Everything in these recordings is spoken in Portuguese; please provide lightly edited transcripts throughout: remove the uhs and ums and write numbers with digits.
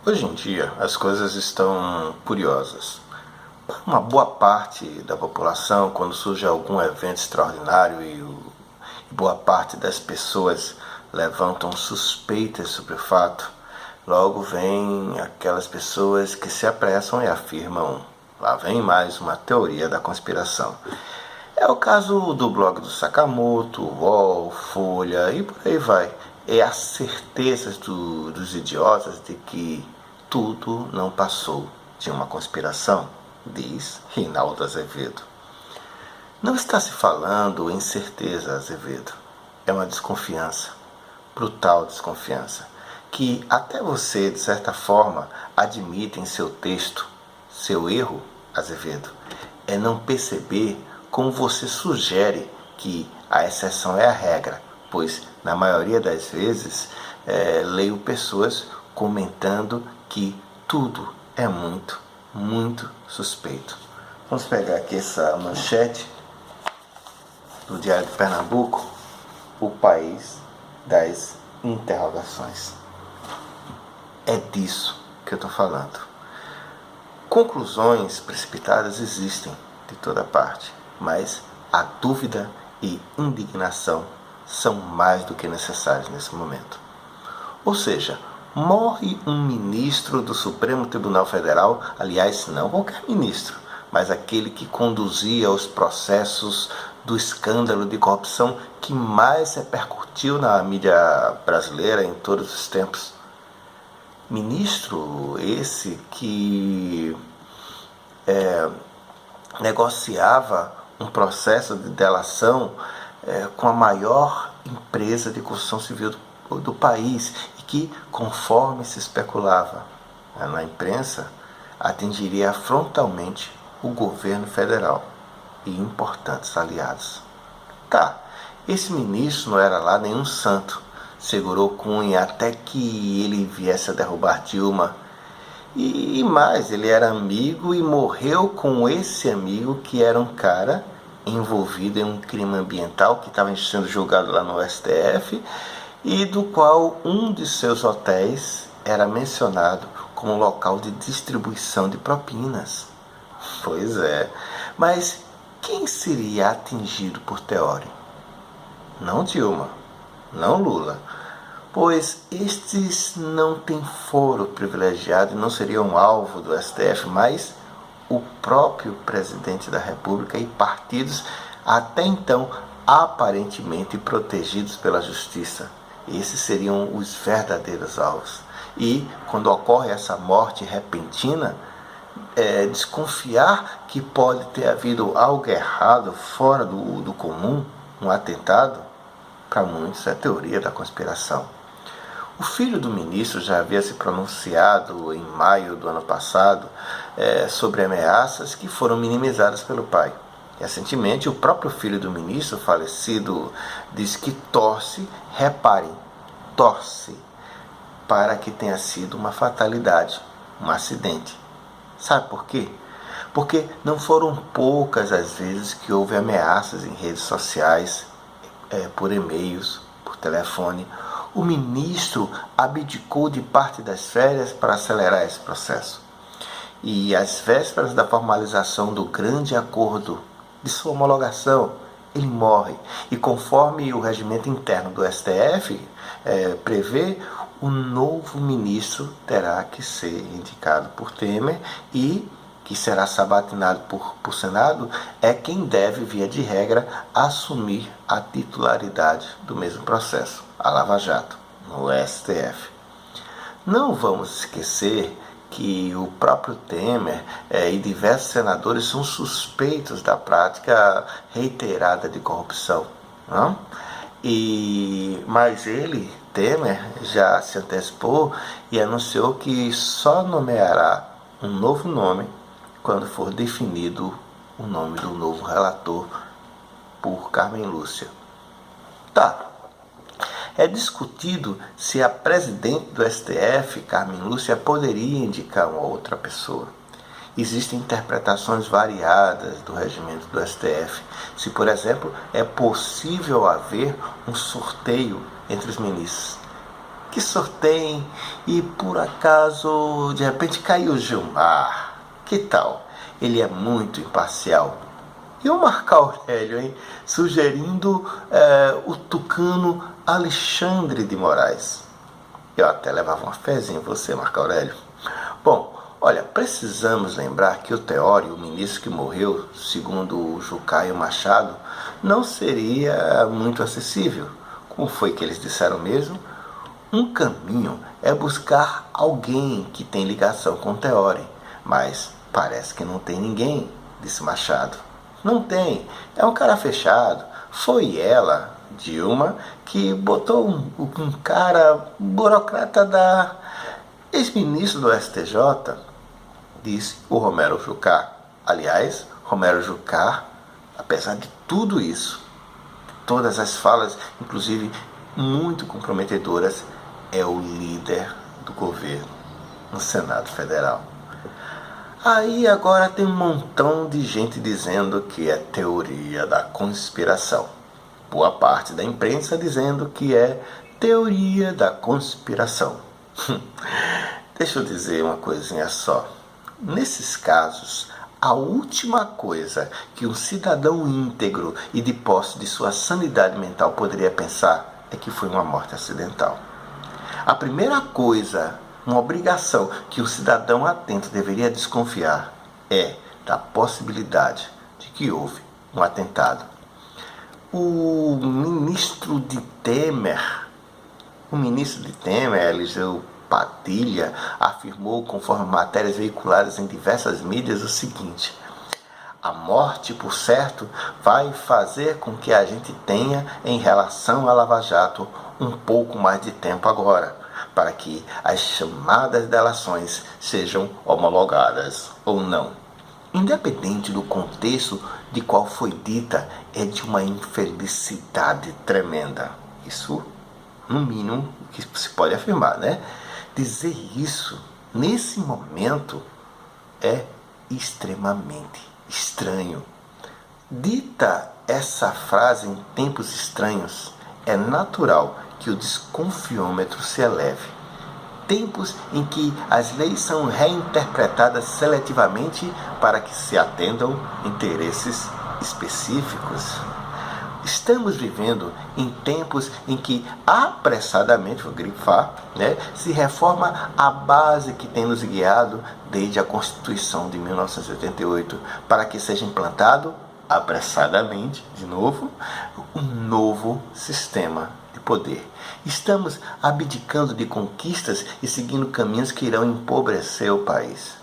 Hoje em dia, as coisas estão curiosas. Para uma boa parte da população, quando surge algum evento extraordinário e boa parte das pessoas levantam suspeitas sobre o fato, logo vem aquelas pessoas que se apressam e afirmam: lá vem mais uma teoria da conspiração. É o caso do blog do Sakamoto, UOL, Folha e por aí vai. É a certeza dos idiotas de que tudo não passou de uma conspiração, diz Reinaldo Azevedo. Não está se falando em certeza, Azevedo. É uma desconfiança, brutal desconfiança, que até você, de certa forma, admite em seu texto. Seu erro, Azevedo, é não perceber como você sugere que a exceção é a regra, pois na maioria das vezes leio pessoas comentando que tudo é muito, muito suspeito. Vamos pegar aqui essa manchete do Diário de Pernambuco, o país das interrogações. É disso que eu estou falando. Conclusões precipitadas existem de toda parte, mas a dúvida e indignação são mais do que necessárias nesse momento. Ou seja, morre um ministro do Supremo Tribunal Federal, aliás, não qualquer ministro, mas aquele que conduzia os processos do escândalo de corrupção que mais repercutiu na mídia brasileira em todos os tempos. Ministro esse que negociava um processo de delação com a maior empresa de construção civil do país e que, conforme se especulava na imprensa, atingiria frontalmente o governo federal e importantes aliados. Esse ministro não era lá nenhum santo, segurou Cunha até que ele viesse a derrubar Dilma. E mais, ele era amigo e morreu com esse amigo que era um cara envolvido em um crime ambiental que estava sendo julgado lá no STF e do qual um de seus hotéis era mencionado como local de distribuição de propinas. Pois é, mas quem seria atingido por Teori? Não Dilma, não Lula, pois estes não têm foro privilegiado e não seriam alvo do STF, mas o próprio presidente da República e partidos até então aparentemente protegidos pela justiça. Esses seriam os verdadeiros alvos. E quando ocorre essa morte repentina, desconfiar que pode ter havido algo errado fora do comum, um atentado, para muitos é teoria da conspiração. O filho do ministro já havia se pronunciado em maio do ano passado sobre ameaças que foram minimizadas pelo pai. Recentemente, o próprio filho do ministro falecido diz que torce para que tenha sido uma fatalidade, um acidente. Sabe por quê? Porque não foram poucas as vezes que houve ameaças em redes sociais, por e-mails, por telefone. O ministro abdicou de parte das férias para acelerar esse processo. E às vésperas da formalização do grande acordo de sua homologação, ele morre. E conforme o regimento interno do STF prevê, o novo ministro terá que ser indicado por Temer e que será sabatinado por Senado, é quem deve, via de regra, assumir a titularidade do mesmo processo, a Lava Jato, no STF. Não vamos esquecer que o próprio Temer e diversos senadores são suspeitos da prática reiterada de corrupção. Não? Mas ele, Temer, já se antecipou e anunciou que só nomeará um novo nome quando for definido o nome do novo relator por Carmen Lúcia. É discutido se a presidente do STF, Carmen Lúcia, poderia indicar uma outra pessoa. Existem interpretações variadas do regimento do STF. Se, por exemplo, é possível haver um sorteio entre os ministros. que sorteiem e por acaso de repente caiu o Gilmar. Que tal? Ele é muito imparcial. E o Marco Aurélio, hein? Sugerindo o tucano Alexandre de Moraes. Eu até levava uma fezinha em você, Marco Aurélio. Bom, olha, precisamos lembrar que o Teório, o ministro que morreu, segundo o Jucaio Machado, não seria muito acessível. Como foi que eles disseram mesmo? Um caminho é buscar alguém que tem ligação com o Teório, mas parece que não tem ninguém, disse Machado. Não tem, é um cara fechado. Foi ela, Dilma, que botou um cara burocrata da ex-ministro do STJ, disse o Romero Jucá. Aliás, Romero Jucá, apesar de tudo isso, todas as falas, inclusive muito comprometedoras, é o líder do governo no Senado Federal. Aí agora tem um montão de gente dizendo que é teoria da conspiração. Boa parte da imprensa dizendo que é teoria da conspiração. Deixa eu dizer uma coisinha só. Nesses casos, a última coisa que um cidadão íntegro e de posse de sua sanidade mental poderia pensar é que foi uma morte acidental. A primeira coisa, uma obrigação que o cidadão atento deveria desconfiar é da possibilidade de que houve um atentado. O ministro de Temer, Eliseu Padilha, afirmou, conforme matérias veiculadas em diversas mídias, o seguinte: a morte, por certo, vai fazer com que a gente tenha, em relação à Lava Jato, um pouco mais de tempo agora, para que as chamadas delações sejam homologadas ou não. Independente do contexto de qual foi dita, é de uma infelicidade tremenda. Isso, no mínimo, que se pode afirmar, né? Dizer isso, nesse momento, é extremamente estranho. Dita essa frase em tempos estranhos, é natural que o desconfiômetro se eleve. Tempos em que as leis são reinterpretadas seletivamente para que se atendam interesses específicos. Estamos vivendo em tempos em que apressadamente, vou grifar, se reforma a base que tem nos guiado desde a Constituição de 1988, para que seja implantado apressadamente, de novo, um novo sistema de poder. Estamos abdicando de conquistas e seguindo caminhos que irão empobrecer o país.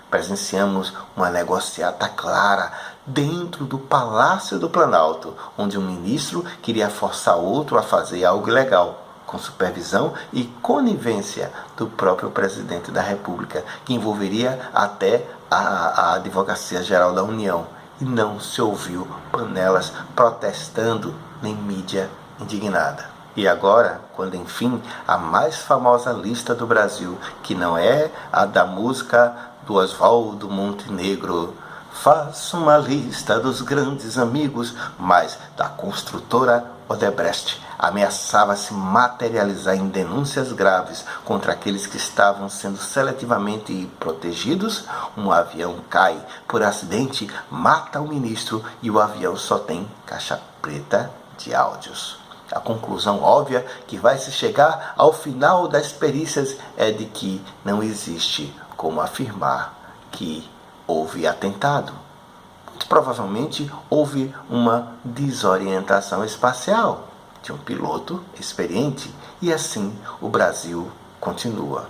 Presenciamos uma negociata clara dentro do Palácio do Planalto, onde um ministro queria forçar outro a fazer algo ilegal, com supervisão e conivência do próprio presidente da República, que envolveria até a Advocacia Geral da União. E não se ouviu panelas protestando, nem mídia indignada. E agora, quando enfim a mais famosa lista do Brasil, que não é a da música do Oswaldo Montenegro, faça uma lista dos grandes amigos, mas da construtora Odebrecht, ameaçava se materializar em denúncias graves contra aqueles que estavam sendo seletivamente protegidos, um avião cai por acidente, mata o ministro e o avião só tem caixa preta de áudios. A conclusão óbvia que vai se chegar ao final das perícias é de que não existe como afirmar que houve atentado. Muito provavelmente houve uma desorientação espacial de um piloto experiente e assim o Brasil continua.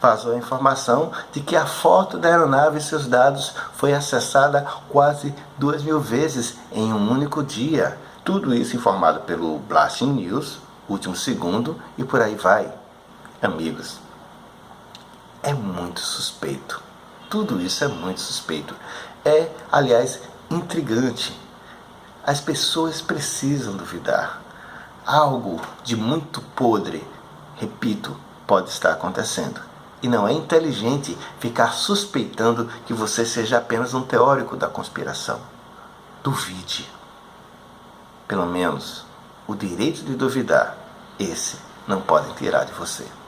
Vazou a informação de que a foto da aeronave e seus dados foi acessada quase 2.000 vezes em um único dia. Tudo isso informado pelo Blasting News, Último Segundo e por aí vai. Amigos, é muito suspeito. Tudo isso é muito suspeito. É, aliás, intrigante. As pessoas precisam duvidar. Algo de muito podre, repito, pode estar acontecendo. E não é inteligente ficar suspeitando que você seja apenas um teórico da conspiração. Duvide. Pelo menos o direito de duvidar, esse não podem tirar de você.